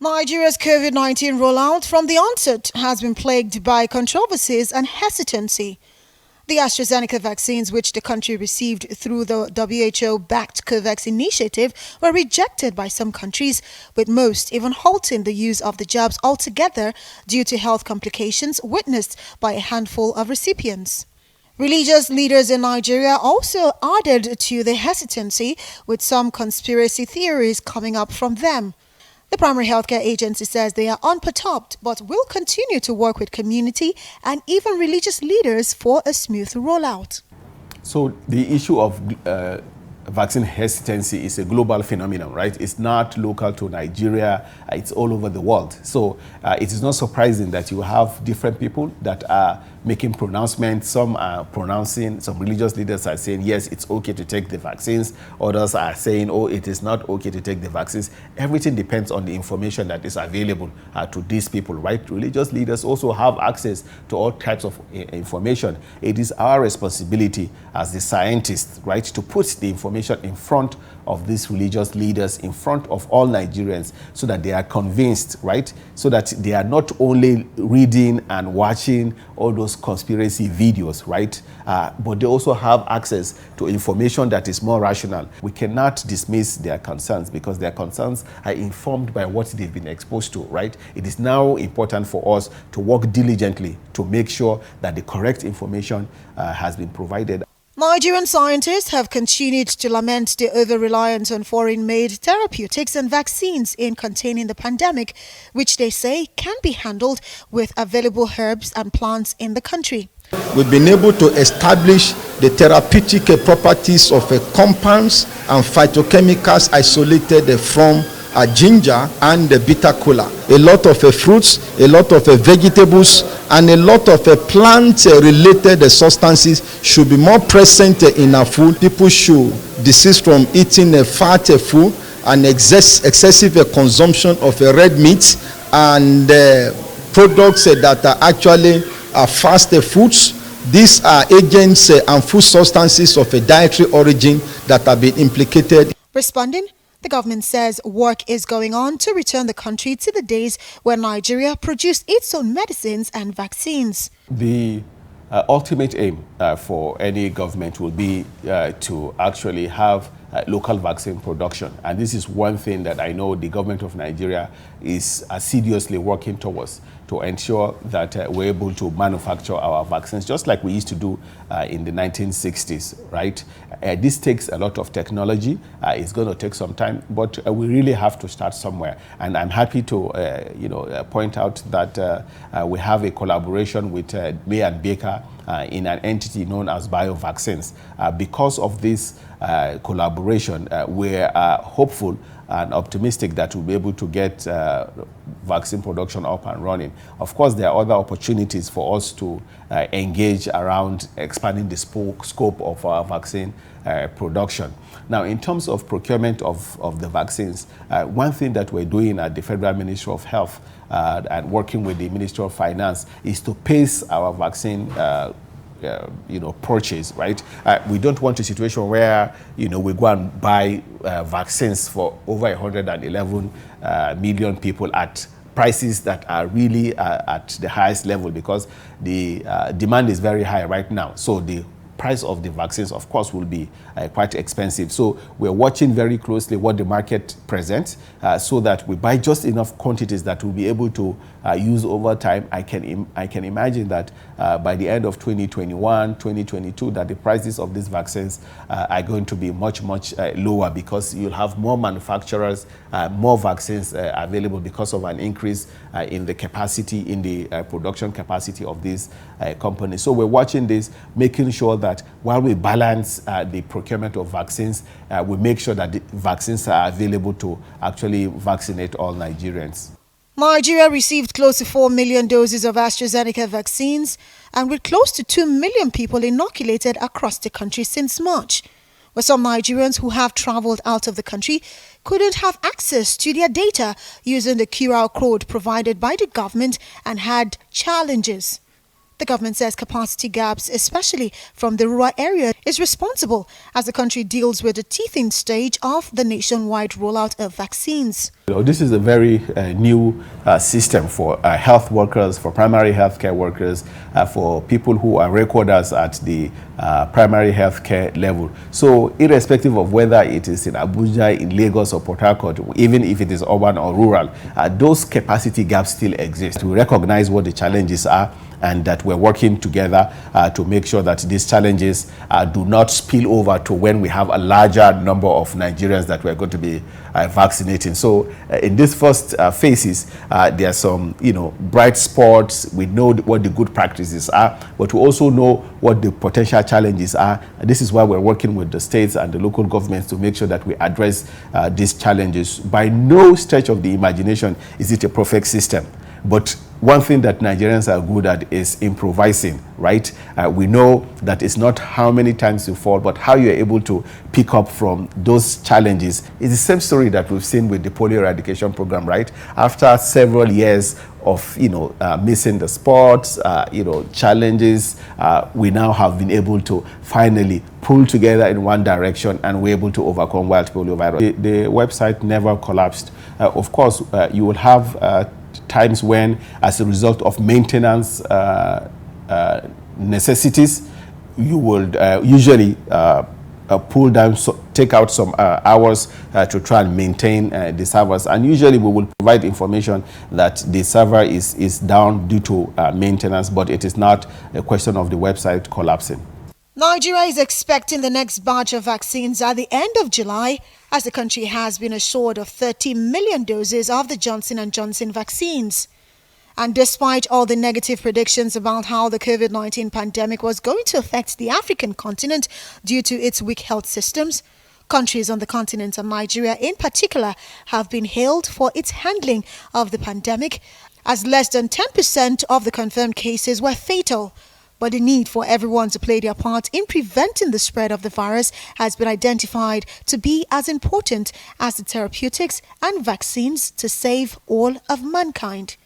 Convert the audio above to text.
Nigeria's COVID-19 rollout from the onset has been plagued by controversies and hesitancy. The AstraZeneca vaccines, which the country received through the WHO-backed COVAX initiative, were rejected by some countries, with most even halting the use of the jabs altogether due to health complications witnessed by a handful of recipients. Religious leaders in Nigeria also added to the hesitancy, with some conspiracy theories coming up from them. The primary healthcare agency says they are unperturbed but will continue to work with community and even religious leaders for a smooth rollout. So the issue of vaccine hesitancy is a global phenomenon, right? It's not local to Nigeria, it's all over the world. So it is not surprising that you have different people that are making pronouncements. Some are pronouncing, some religious leaders are saying, yes, it's okay to take the vaccines. Others are saying, oh, it is not okay to take the vaccines. Everything depends on the information that is available to these people, right? Religious leaders also have access to all types of information. It is our responsibility as the scientists, right, to put the information in front of these religious leaders, in front of all Nigerians, so that they are convinced, right? So that they are not only reading and watching all those conspiracy videos, right? But they also have access to information that is more rational. We cannot dismiss their concerns because their concerns are informed by what they've been exposed to, right? It is now important for us to work diligently to make sure that the correct information has been provided. Nigerian scientists have continued to lament the over-reliance on foreign-made therapeutics and vaccines in containing the pandemic, which they say can be handled with available herbs and plants in the country. We've been able to establish the therapeutic properties of compounds and phytochemicals isolated from ginger and bitter kola. A lot of fruits, a lot of vegetables, and a lot of plant-related substances should be more present in our food. People should desist from eating fat food and excessive consumption of red meat and products that are actually fast foods. These are agents and food substances of a dietary origin that have been implicated. Responding, the government says work is going on to return the country to the days when Nigeria produced its own medicines and vaccines. The ultimate aim for any government will be to actually have local vaccine production. And this is one thing that I know the government of Nigeria is assiduously working towards, to ensure that we're able to manufacture our vaccines, just like we used to do in the 1960s, right? This takes a lot of technology. It's going to take some time, but we really have to start somewhere. And I'm happy to, point out that we have a collaboration with May and Baker in an entity known as BioVaccines. Because of this collaboration, we're hopeful and optimistic that we'll be able to get vaccine production up and running. Of course, there are other opportunities for us to engage around expanding the scope of our vaccine production. Now, in terms of procurement of the vaccines, one thing that we're doing at the Federal Ministry of Health and working with the Ministry of Finance is to pace our vaccine purchase, right? We don't want a situation where, we go and buy vaccines for over 111 million people at prices that are really at the highest level, because the demand is very high right now. So the price of the vaccines, of course, will be quite expensive. So we're watching very closely what the market presents so that we buy just enough quantities that we'll be able to use over time. I can imagine that by the end of 2021, 2022, that the prices of these vaccines are going to be much lower, because you'll have more manufacturers, more vaccines available because of an increase in the capacity, in the production capacity of these companies. So we're watching this, making sure that while we balance the procurement of vaccines, we make sure that the vaccines are available to actually vaccinate all Nigerians. Nigeria received close to 4 million doses of AstraZeneca vaccines, and with close to 2 million people inoculated across the country since March. But some Nigerians who have traveled out of the country couldn't have access to their data using the QR code provided by the government and had challenges. The government says capacity gaps, especially from the rural area, is responsible as the country deals with the teething stage of the nationwide rollout of vaccines. This is a very new system for health workers, for primary healthcare workers, for people who are recorders at the primary healthcare level. So irrespective of whether it is in Abuja, in Lagos or Port Harcourt, even if it is urban or rural, those capacity gaps still exist. We recognize what the challenges are and that we're working together to make sure that these challenges do not spill over to when we have a larger number of Nigerians that we're going to be vaccinating. So in these first phases, there are some, bright spots. We know what the good practices are, but we also know what the potential challenges are. And this is why we're working with the states and the local governments to make sure that we address these challenges. By no stretch of the imagination is it a perfect system. But one thing that Nigerians are good at is improvising, right? We know that it's not how many times you fall, but how you're able to pick up from those challenges. It's the same story that we've seen with the polio eradication program, right? After several years of, missing the spots, challenges, we now have been able to finally pull together in one direction and we're able to overcome wild polio virus. The website never collapsed. Of course, you will have times when, as a result of maintenance necessities, you will usually pull down, take out some hours to try and maintain the servers. And usually we will provide information that the server is down due to maintenance, but it is not a question of the website collapsing. Nigeria is expecting the next batch of vaccines at the end of July, as the country has been assured of 30 million doses of the Johnson & Johnson vaccines. And despite all the negative predictions about how the COVID-19 pandemic was going to affect the African continent due to its weak health systems, countries on the continent, and Nigeria in particular, have been hailed for its handling of the pandemic, as less than 10% of the confirmed cases were fatal. But the need for everyone to play their part in preventing the spread of the virus has been identified to be as important as the therapeutics and vaccines to save all of mankind.